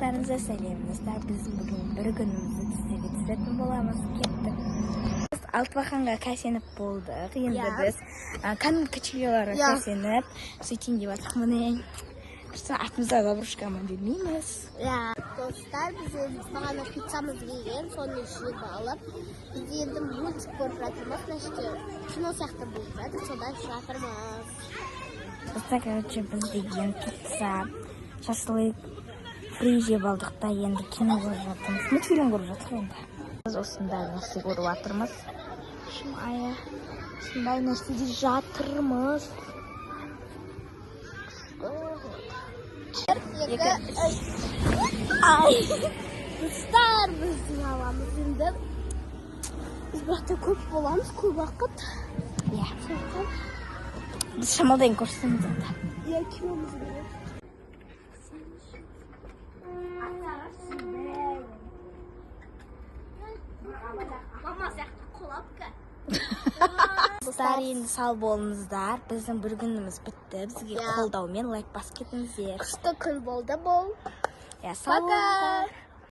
Барлықтарыңызға сәлем достар. Біз бүгін бір күнімізді сіздерге түсіретін боламыз. Кеттік. Біз Алтыбақанға кәсеніп болдық. Енді біз кәдімгі кішілерге кәсеніп сөйтейін деп жатырмық. Міне атымызға лаврушканы бермейміз. Dostlar, biz бағана пиццамызды келген, соны жеп алып, біз енді мультик көріп жатырмыз, нәшті кино сияқты болып жатыр, содан жатырмыз. Достар, короче, біз деген пицца, шашлык, фри жеп алдық та, енді кино көріп жатырмыз. Мультфильм көріп жатырмыз енді. Біз осындай нәрсе көріп жатырмыз. Осындай нәрседе жатырмыз. Dostlar, біздің аламыз енді. Біз бұлақта көп боламыз, көп уақыт. Біз шамалдайын көрсетеміз енді. Киномыз керек. Мама сияқты қолапқа. Достар, енді сау болыңыздар. Біздің бір күніміз бітті. Бізге қолдаумен лайк басып кетіңіздер. Күшті күн болды бұл. Сау болыңыздар.